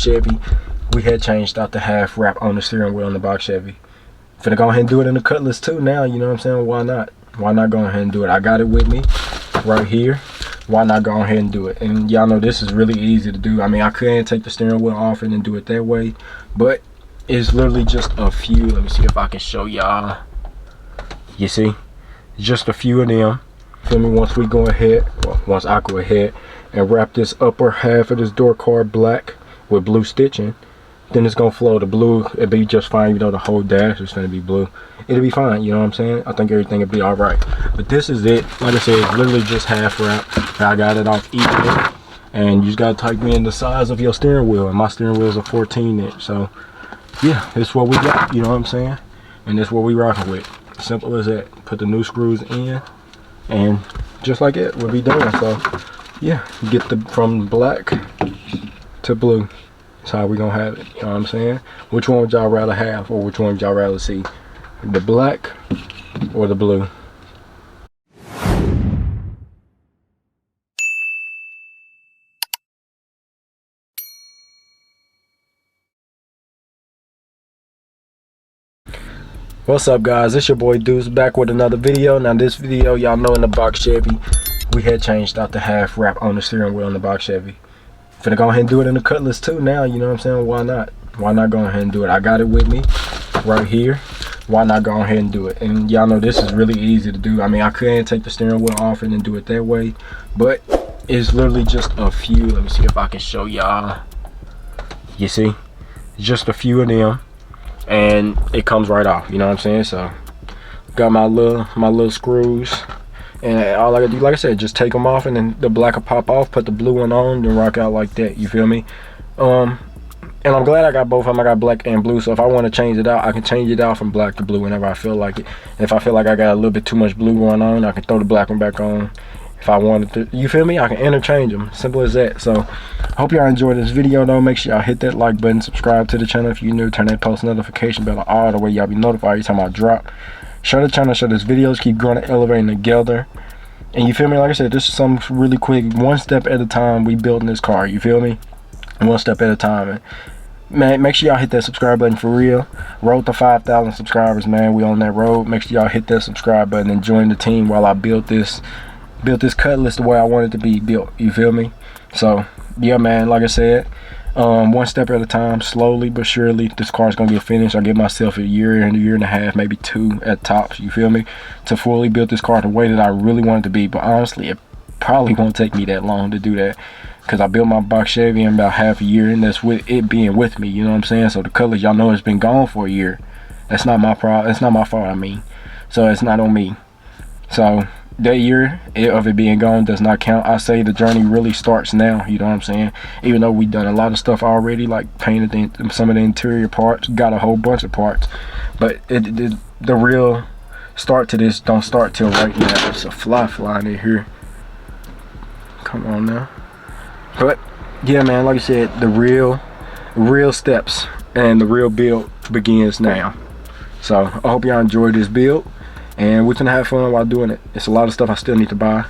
Chevy. We had changed out the half wrap on the steering wheel in the box Chevy. Finna go ahead and do it in the Cutlass too now, you know what I'm saying? Why not? Why not go ahead and do it? I got it with me right here. Why not go ahead and do it? And y'all know this is really easy to do. I mean, I couldn't take the steering wheel off and then do it that way, but it's literally just a few. Let me see if I can show y'all. You see? Just a few of them. Feel me? Once we go ahead, well, once I go ahead and wrap this upper half of this door card black with blue stitching, then it's gonna flow. The blue, it'll be just fine. You know, the whole dash is gonna be blue. It'll be fine, you know what I'm saying? I think everything will be all right. But this is it. Like I said, it's literally just half wrap. I got it off eBay, and you just gotta type in the size of your steering wheel. And my steering wheel is a 14-inch. So yeah, it's what we got, you know what I'm saying? And that's what we rocking with. Simple as that. Put the new screws in, and just like it, we'll be done. So yeah, get the from black to blue. That's how we gonna have it, you know what I'm saying? Which one would y'all rather have, or which one would y'all rather see? The black or the blue? What's up, guys? It's your boy Deuce back with another video. Now this video, y'all know, in the box Chevy, we had changed out the half wrap on the steering wheel in the box Chevy. Finna go ahead and do it in the Cutlass too now, you know what I'm saying? Why not? Why not go ahead and do it? I got it with me right here. Why not go ahead and do it? And y'all know this is really easy to do. I mean, I couldn't take the steering wheel off and then do it that way, but it's literally just a few. Let me see if I can show y'all. You see? Just a few of them, and it comes right off, you know what I'm saying? So got my little screws, and all I gotta do, like I said, just take them off, and then the black will pop off, put the blue one on, then rock out like that, you feel me? And I'm glad I got both of them. I got black and blue, so if I want to change it out, I can change it out from black to blue whenever I feel like it. And if I feel like I got a little bit too much blue going on, I can throw the black one back on if I wanted to, you feel me? I can interchange them, simple as that. So hope y'all enjoyed this video though. Make sure y'all hit that like button, subscribe to the channel if you're new, turn that post notification bell on all the way y'all be notified every time I drop. Share the channel, share this videos, keep growing and elevating together. And you feel me? Like I said, this is something really quick, one step at a time. We building this car, you feel me? One step at a time. And man, make sure y'all hit that subscribe button for real. Road to 5,000 subscribers, man. We on that road. Make sure y'all hit that subscribe button and join the team while I build this Cutlass the way I want it to be built, you feel me? So yeah, man, like I said, one step at a time, slowly but surely this car's gonna get finished. I give myself a year and a half, maybe two at tops, you feel me, to fully build this car the way that I really want it to be. But honestly, it probably won't take me that long to do that, because I built my box Chevy in about half a year, and that's with it being with me, you know what I'm saying? So the Cutlass, y'all know, it's been gone for a year. That's not my problem. It's not my fault, I mean. So it's not on me. So that year of it being gone does not count. I say the journey really starts now, you know what I'm saying? Even though we done a lot of stuff already, like painted some of the interior parts, got a whole bunch of parts, but the real start to this don't start till right now. It's a fly flying in here. Come on now. But yeah, man, like I said, the real steps and the real build begins now. So I hope y'all enjoyed this build, and we're gonna have fun while doing it. It's a lot of stuff I still need to buy,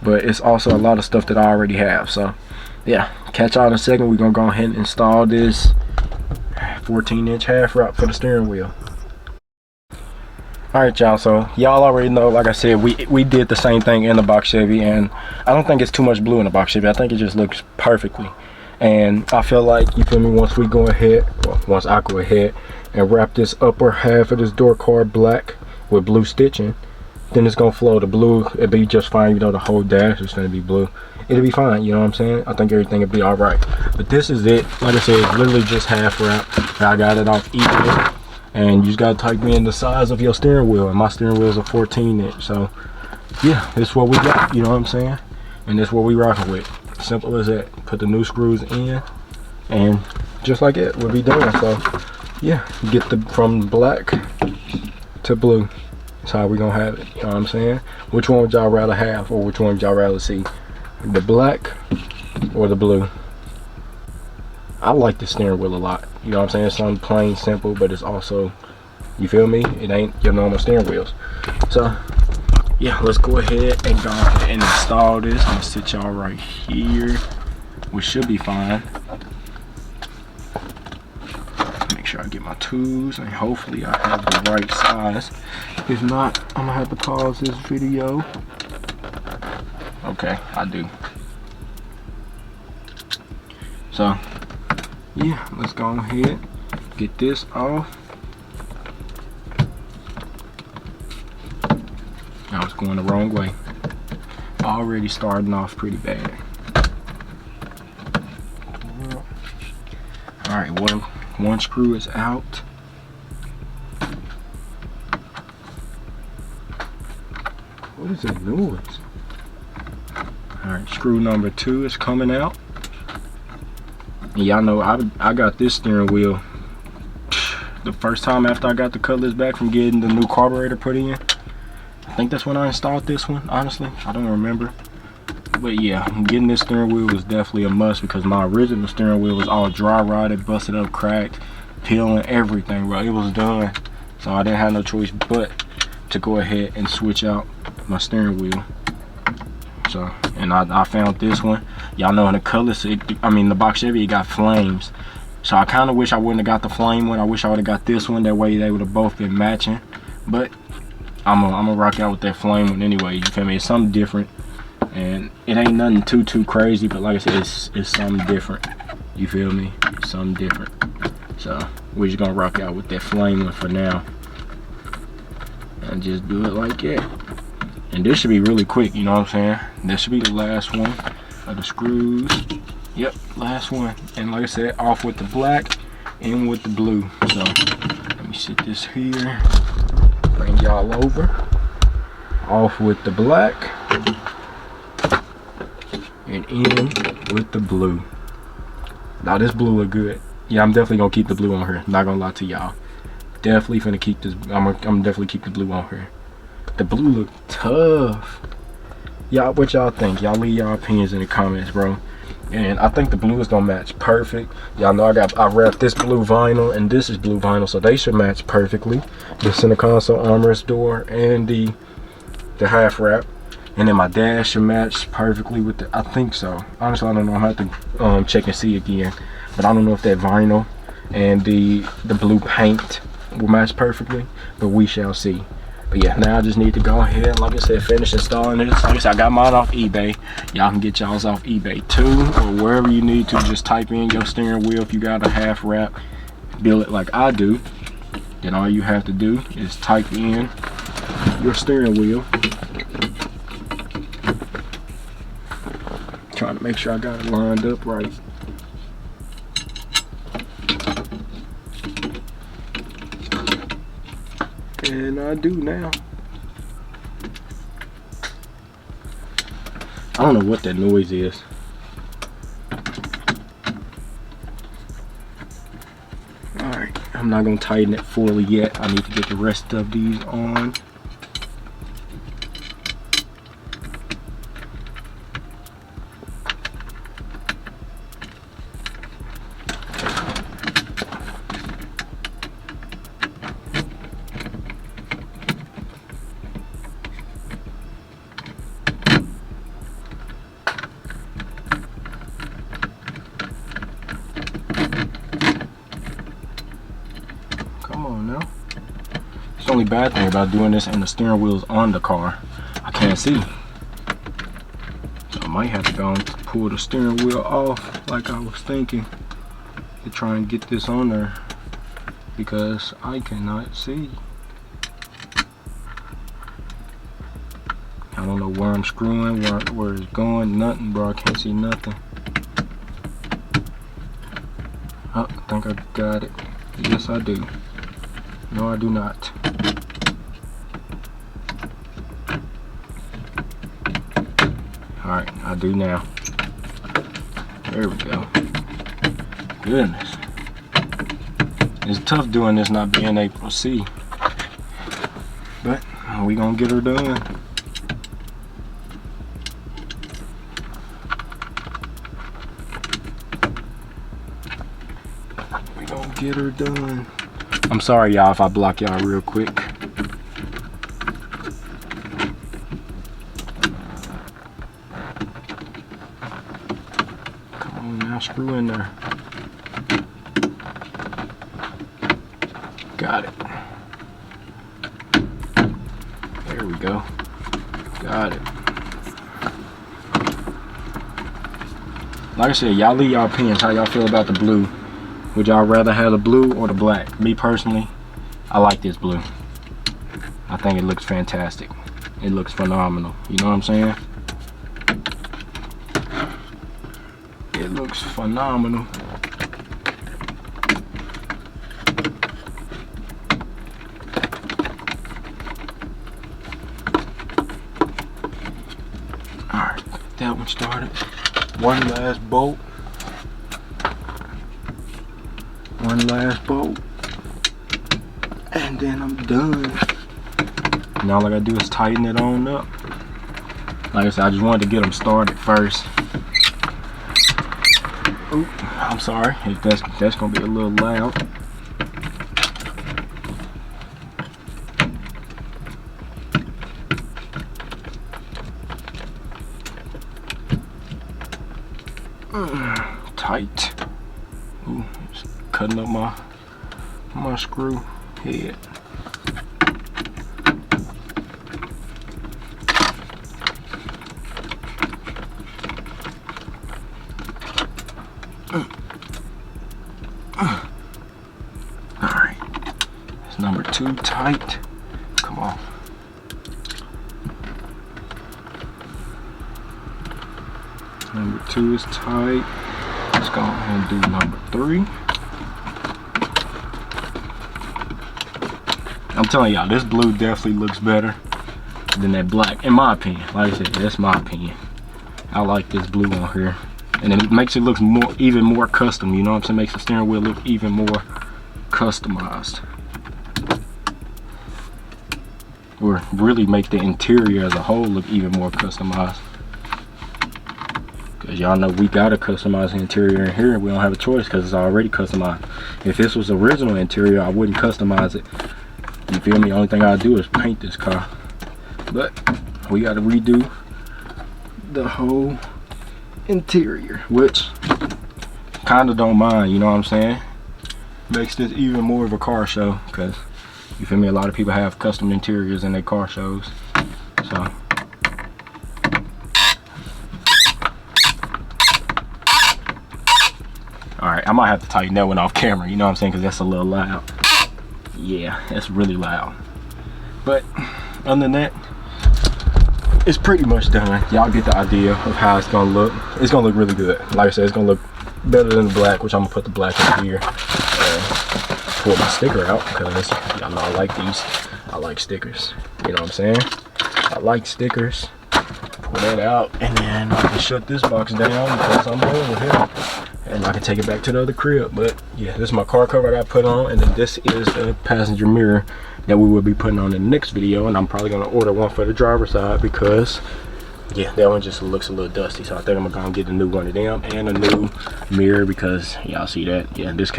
but it's also a lot of stuff that I already have. So yeah, catch y'all in a second. We're gonna go ahead and install this 14-inch half wrap for the steering wheel. Alright y'all, so y'all already know, like I said, we did the same thing in the box Chevy, and I don't think it's too much blue in the box Chevy. I think it just looks perfectly. And I feel like, you feel me, once we go ahead, well, once I go ahead and wrap this upper half of this door card black with blue stitching, then it's gonna flow. The blue, it'll be just fine. You know, the whole dash is gonna be blue. It'll be fine, you know what I'm saying? I think everything will be all right. But this is it. Like I said, it's literally just half wrap. I got it off eBay, and you just gotta type in the size of your steering wheel. And my steering wheel is a 14-inch. So yeah, this is what we got, you know what I'm saying? And that's what we rocking with. Simple as that. Put the new screws in, and just like it, we'll be done. So yeah, get from black to blue. That's how we gonna have it, you know what I'm saying? Which one would y'all rather have, or which one would y'all rather see? The black or the blue? I like the steering wheel a lot, you know what I'm saying? It's something plain simple, but it's also, you feel me, it ain't your normal steering wheels. So yeah, let's go ahead and go ahead and install this. I'm gonna sit y'all right here, which should be fine. sure I get my tools, and hopefully I have the right size. If not, I'm gonna have to pause this video. Okay, I do. So yeah, let's go ahead, get this off. I was going the wrong way. Already starting off pretty bad. Alright, one screw is out. What is that noise? Alright, screw number 2 is coming out. And y'all know I got this steering wheel the first time after I got the Cutlass back from getting the new carburetor put in. I think that's when I installed this one, honestly. I don't remember. But yeah, getting this steering wheel was definitely a must because my original steering wheel was all dry rotted, busted up, cracked, peeling, everything, bro. It was done. So I didn't have no choice but to go ahead and switch out my steering wheel. So, and I found this one. Y'all know in the Cutlass, the box Chevy, it got flames. So I kind of wish I wouldn't have got the flame one. I wish I would have got this one. That way they would have both been matching. But I'm gonna rock out with that flame one anyway. You feel me? It's something different. And it ain't nothing too crazy, but like I said, it's something different. You feel me? It's something different. So we're just gonna rock out with that flame one for now, and just do it like that. And this should be really quick, you know what I'm saying? This should be the last one of the screws. Yep, last one. And like I said, off with the black, in with the blue. So let me sit this here, bring y'all over. Off with the black, and in with the blue. Now this blue look good. Yeah, I'm definitely gonna keep the blue on here. Not gonna lie to y'all. Definitely finna keep this. I'm definitely keep the blue on here. The blue look tough. Y'all, what y'all think? Y'all leave y'all opinions in the comments, bro. And I think the blue is gonna match perfect. Y'all know I wrapped this blue vinyl and this is blue vinyl, so they should match perfectly. The center console armrest door and the half wrap. And then my dash should match perfectly with the, I think so. Honestly, I don't know. I'm gonna have to check and see again. But I don't know if that vinyl and the blue paint will match perfectly, but we shall see. But yeah, now I just need to go ahead and, like I said, finish installing this. Like I said, I got mine off eBay. Y'all can get y'all's off eBay too, or wherever you need to. Just type in your steering wheel. If you got a half wrap billet like I do, then all you have to do is type in your steering wheel. Trying to make sure I got it lined up right. And I do now. I don't know what that noise is. Alright, I'm not gonna tighten it fully yet. I need to get the rest of these on. The only bad thing about doing this and the steering wheel's on the car, I can't see. So I might have to go and pull the steering wheel off like I was thinking to try and get this on there because I cannot see. I don't know where I'm screwing, where it's going, nothing, bro. I can't see nothing. Oh, I think I got it. Yes, I do. No, I do not. Alright, I do now. There we go. Goodness. It's tough doing this not being able to see. But we gonna get her done. We gonna get her done. I'm sorry y'all if I block y'all real quick. Come on now, screw in there. go. Got it. Like I said, y'all leave y'all opinions how y'all feel about the blue. Would y'all rather have the blue or the black? Me personally, I like this blue. I think it looks fantastic. It looks phenomenal. You know what I'm saying? It looks phenomenal. Alright, that one started. One last bolt. One last bolt. And then I'm done. Now all I gotta do is tighten it on up. Like I said, I just wanted to get them started first. Oop, I'm sorry if that's gonna be a little loud. Tight. Ooh, just cutting up my screw head. Alright, it's number 2 tight. Come on. Number 2 is tight. Let's go ahead and do number 3. I'm telling y'all, this blue definitely looks better than that black, in my opinion. Like I said, that's my opinion. I like this blue on here. And it makes it look even more custom, you know what I'm saying? Makes the steering wheel look even more customized. Or really make the interior as a whole look even more customized. Because y'all know we gotta customize the interior in here. We don't have a choice because it's already customized. If this was original interior, I wouldn't customize it. You feel me? The only thing I do is paint this car. But we gotta redo the whole interior, which kind of don't mind, you know what I'm saying? Makes this even more of a car show, because you feel me, a lot of people have custom interiors in their car shows. So alright, I might have to tighten that one off camera, you know what I'm saying, because that's a little loud. Yeah, that's really loud. But other than that, it's pretty much done. Y'all get the idea of how it's gonna look. It's gonna look really good. Like I said, it's gonna look better than the black, which I'm gonna put the black in here and pull my sticker out, because y'all know I like these. I like stickers. You know what I'm saying? I like stickers. Pull that out, and then I can shut this box down because I'm done with it. And I can take it back to the other crib. But yeah, this is my car cover I got put on, and then this is the passenger mirror that we will be putting on in the next video. And I'm probably gonna order one for the driver's side because yeah, that one just looks a little dusty. So I think I'm gonna get a new one of them and a new mirror, because y'all see that? Yeah, that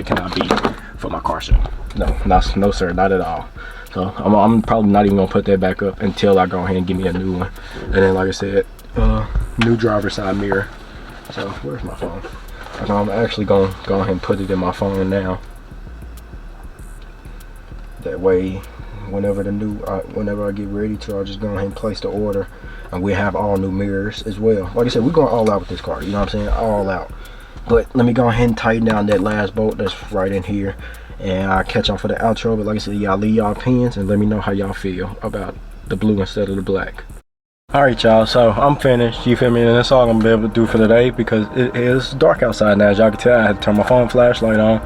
cannot be for my car show. No sir, not at all. So I'm probably not even gonna put that back up until I go ahead and give me a new one. And then like I said, new driver's side mirror. So where's my phone? So I'm actually gonna go ahead and put it in my phone now. That way, whenever I get ready to, I'll just go ahead and place the order, and we have all new mirrors as well. Like I said, we're going all out with this car. You know what I'm saying? All out. But let me go ahead and tighten down that last bolt that's right in here, and I'll catch y'all for the outro. But like I said, y'all leave y'all opinions and let me know how y'all feel about the blue instead of the black. Alright y'all, so I'm finished, you feel me, and that's all I'm gonna be able to do for today, because it is dark outside now. As y'all can tell, I had to turn my phone flashlight on,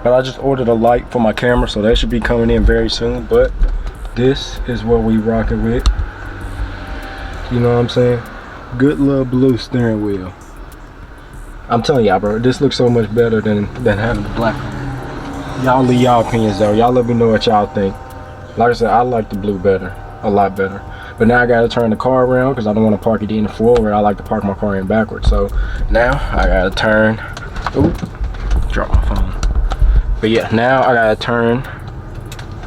but I just ordered a light for my camera, so that should be coming in very soon. But this is what we rocking with, you know what I'm saying? Good little blue steering wheel. I'm telling y'all, bro, this looks so much better than having the black. Y'all leave y'all opinions though. Y'all let me know what y'all think. Like I said, I like the blue better, a lot better. But now I gotta turn the car around because I don't want to park it in forward. I like to park my car in backwards. So now I gotta turn. Oop, drop my phone. But yeah, now I gotta turn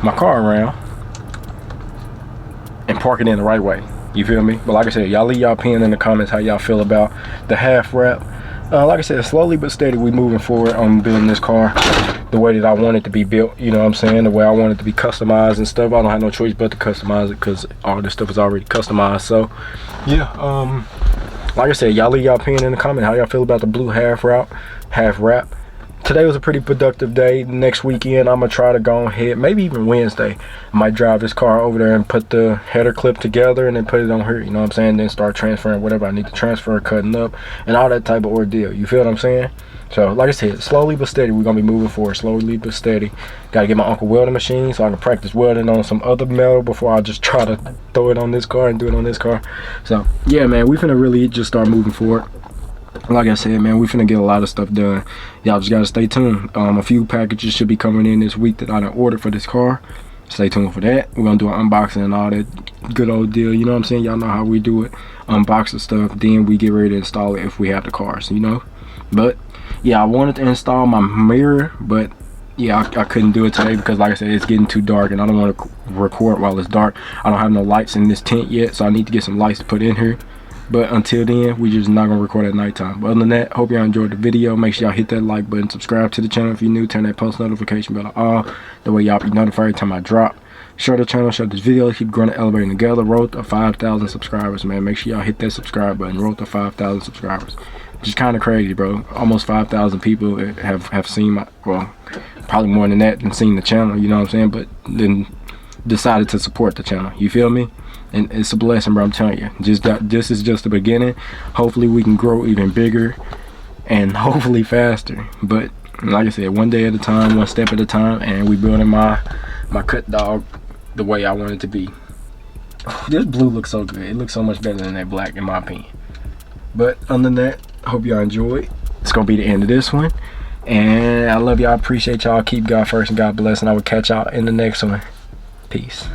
my car around and park it in the right way. You feel me? But like I said, y'all leave y'all opinion in the comments how y'all feel about the half wrap. Like I said, slowly but steady we moving forward on building this car. the way that I want it to be built, you know what I'm saying, the way I want it to be customized and stuff. I don't have no choice but to customize it because all this stuff is already customized. So yeah, like I said, y'all leave y'all opinion in the comment how y'all feel about the blue half wrap. Today was a pretty productive day. Next weekend I'm gonna try to go ahead, maybe even Wednesday, I might drive this car over there and put the header clip together and then put it on here, you know what I'm saying, then start transferring whatever I need to transfer, cutting up and all that type of ordeal. You feel what I'm saying? So like I said, slowly but steady we're gonna be moving forward. Slowly but steady. Gotta get my uncle welding machine so I can practice welding on some other metal before I just try to throw it on this car and do it on this car. So yeah, man, we finna really just start moving forward. Like I said, man, we finna get a lot of stuff done. Y'all just gotta stay tuned. A few packages should be coming in this week that I done ordered for this car. Stay tuned for that. We're gonna do an unboxing and all that good old deal, you know what I'm saying? Y'all know how we do it. Unbox the stuff, then we get ready to install it if we have the cars, you know? But yeah, I wanted to install my mirror, but yeah, I couldn't do it today because like I said, it's getting too dark and I don't want to record while it's dark. I don't have no lights in this tent yet, so I need to get some lights to put in here. But until then, we just not gonna record at nighttime. But other than that, hope y'all enjoyed the video. Make sure y'all hit that like button, subscribe to the channel if you're new, turn that post notification bell on, the way y'all be notified every time I drop. Share the channel, share this video, keep growing and elevating together. Road to 5,000 subscribers, man. Make sure y'all hit that subscribe button. Road to 5,000 subscribers. Which is kind of crazy, bro. Almost 5,000 people have seen my, well, probably more than that, and seen the channel, you know what I'm saying? But then decided to support the channel, you feel me? And it's a blessing, bro, I'm telling you. This is just the beginning. Hopefully we can grow even bigger and hopefully faster. But like I said, one day at a time, one step at a time, and we building my cut dog the way I want it to be. This blue looks so good. It looks so much better than that black in my opinion. But other than that, hope y'all enjoyed. It's gonna be the end of this one. And I love y'all, appreciate y'all. Keep God first and God bless, and I will catch y'all in the next one. Peace.